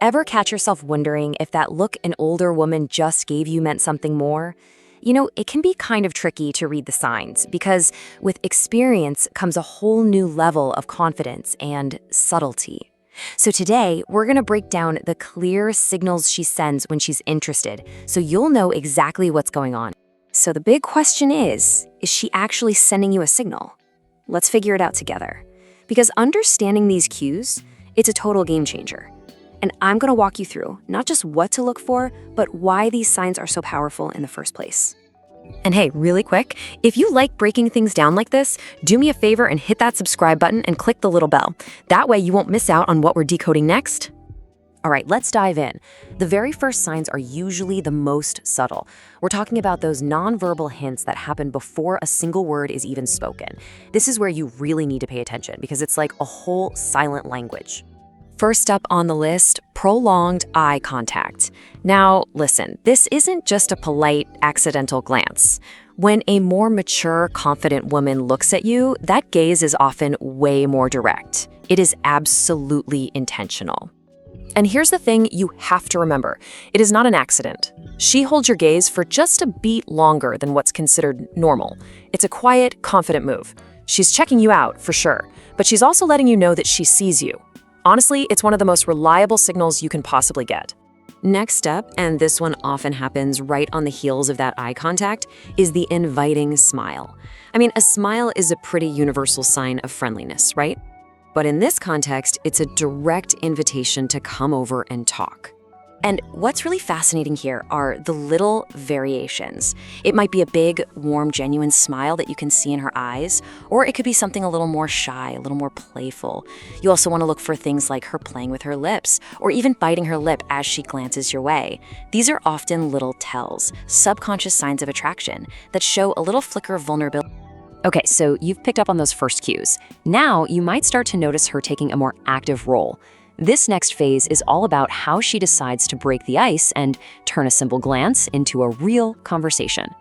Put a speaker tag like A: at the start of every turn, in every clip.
A: Ever catch yourself wondering if that look an older woman just gave you meant something more? You know, it can be kind of tricky to read the signs because with experience comes a whole new level of confidence and subtlety. So today, we're going to break down the clear signals she sends when she's interested, so you'll know exactly what's going on. So the big question is she actually sending you a signal? Let's figure it out together. Because understanding these cues, it's a total game changer. And I'm going to walk you through not just what to look for, but why these signs are so powerful in the first place. And hey, really quick, if you like breaking things down like this, do me a favor and hit that subscribe button and click the little bell. That way you won't miss out on what we're decoding next. All right, let's dive in. The very first signs are usually the most subtle. We're talking about those nonverbal hints that happen before a single word is even spoken. This is where you really need to pay attention because it's like a whole silent language. First up on the list, prolonged eye contact. Now, listen, this isn't just a polite, accidental glance. When a more mature, confident woman looks at you, that gaze is often way more direct. It is absolutely intentional. And here's the thing you have to remember. It is not an accident. She holds your gaze for just a beat longer than what's considered normal. It's a quiet, confident move. She's checking you out, for sure, but she's also letting you know that she sees you. Honestly, it's one of the most reliable signals you can possibly get. Next up, and this one often happens right on the heels of that eye contact, is the inviting smile. I mean, a smile is a pretty universal sign of friendliness, right? But in this context, it's a direct invitation to come over and talk. And what's really fascinating here are the little variations. It might be a big, warm, genuine smile that you can see in her eyes, or it could be something a little more shy, a little more playful. You also want to look for things like her playing with her lips, or even biting her lip as she glances your way. These are often little tells, subconscious signs of attraction that show a little flicker of vulnerability. Okay, so you've picked up on those first cues. Now you might start to notice her taking a more active role. This next phase is all about how she decides to break the ice and turn a simple glance into a real conversation.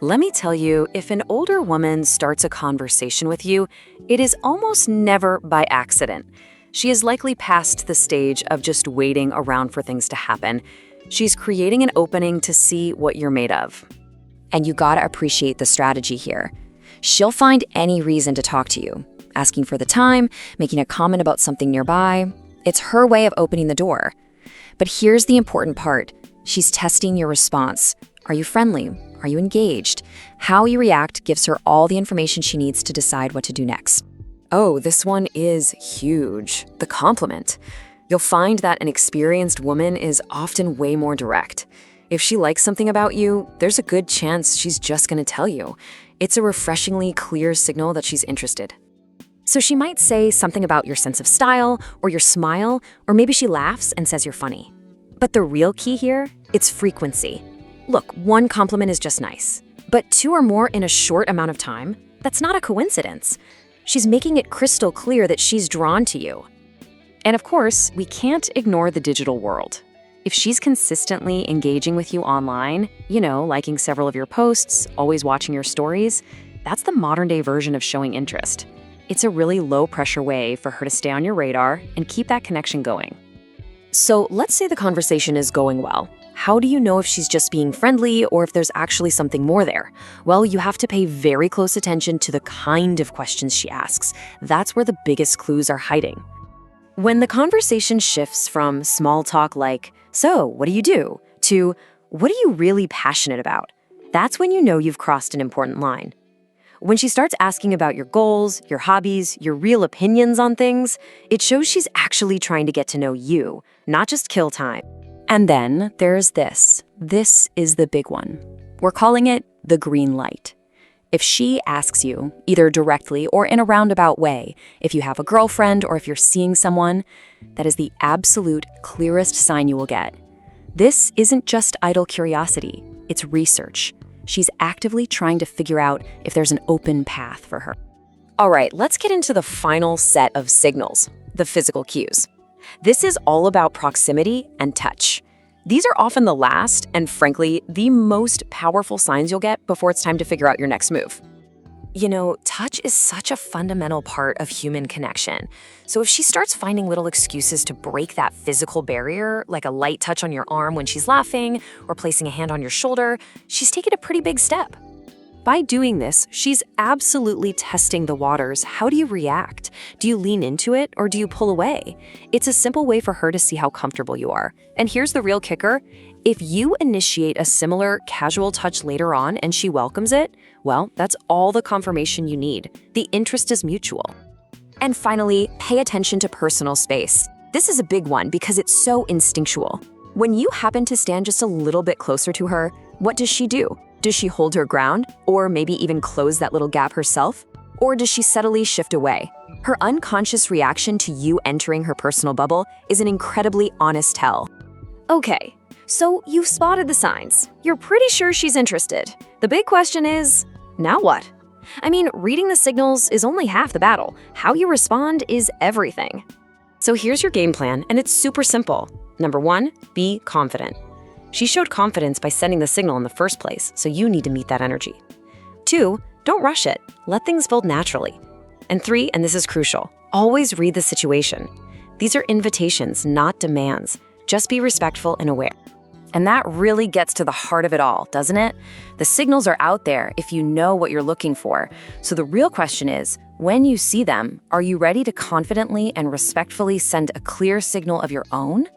A: Let me tell you, if an older woman starts a conversation with you, it is almost never by accident. She is likely past the stage of just waiting around for things to happen. She's creating an opening to see what you're made of. And you gotta appreciate the strategy here. She'll find any reason to talk to you, asking for the time, making a comment about something nearby. It's her way of opening the door. But here's the important part. She's testing your response. Are you friendly? Are you engaged? How you react gives her all the information she needs to decide what to do next. Oh, this one is huge. The compliment. You'll find that an experienced woman is often way more direct. If she likes something about you, there's a good chance she's just going to tell you. It's a refreshingly clear signal that she's interested. So she might say something about your sense of style or your smile, or maybe she laughs and says you're funny. But the real key here, it's frequency. Look, one compliment is just nice, but two or more in a short amount of time, that's not a coincidence. She's making it crystal clear that she's drawn to you. And of course, we can't ignore the digital world. If she's consistently engaging with you online, liking several of your posts, always watching your stories, that's the modern-day version of showing interest. It's a really low-pressure way for her to stay on your radar and keep that connection going. So let's say the conversation is going well. How do you know if she's just being friendly or if there's actually something more there? Well, you have to pay very close attention to the kind of questions she asks. That's where the biggest clues are hiding. When the conversation shifts from small talk like, "So, what do you do?" to, "What are you really passionate about?" that's when you know you've crossed an important line. When she starts asking about your goals, your hobbies, your real opinions on things, it shows she's actually trying to get to know you, not just kill time. And then there's this. This is the big one. We're calling it the green light. If she asks you, either directly or in a roundabout way, if you have a girlfriend or if you're seeing someone, that is the absolute clearest sign you will get. This isn't just idle curiosity, it's research. She's actively trying to figure out if there's an open path for her. All right, let's get into the final set of signals, the physical cues. This is all about proximity and touch. These are often the last and, frankly, the most powerful signs you'll get before it's time to figure out your next move. Touch is such a fundamental part of human connection. So if she starts finding little excuses to break that physical barrier, like a light touch on your arm when she's laughing or placing a hand on your shoulder, she's taken a pretty big step. By doing this, she's absolutely testing the waters. How do you react? Do you lean into it or do you pull away? It's a simple way for her to see how comfortable you are. And here's the real kicker. If you initiate a similar casual touch later on and she welcomes it, well, that's all the confirmation you need. The interest is mutual. And finally, pay attention to personal space. This is a big one because it's so instinctual. When you happen to stand just a little bit closer to her, what does she do? Does she hold her ground, or maybe even close that little gap herself? Or does she subtly shift away? Her unconscious reaction to you entering her personal bubble is an incredibly honest tell. Okay, so you've spotted the signs. You're pretty sure she's interested. The big question is, now what? I mean, reading the signals is only half the battle. How you respond is everything. So here's your game plan, and it's super simple. Number 1, be confident. She showed confidence by sending the signal in the first place, so you need to meet that energy. 2, don't rush it. Let things build naturally. And 3, and this is crucial, always read the situation. These are invitations, not demands. Just be respectful and aware. And that really gets to the heart of it all, doesn't it? The signals are out there if you know what you're looking for. So the real question is, when you see them, are you ready to confidently and respectfully send a clear signal of your own?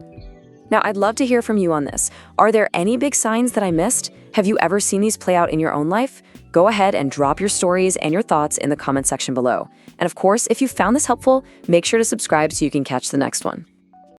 A: Now, I'd love to hear from you on this. Are there any big signs that I missed? Have you ever seen these play out in your own life? Go ahead and drop your stories and your thoughts in the comment section below. And of course, if you found this helpful, make sure to subscribe so you can catch the next one.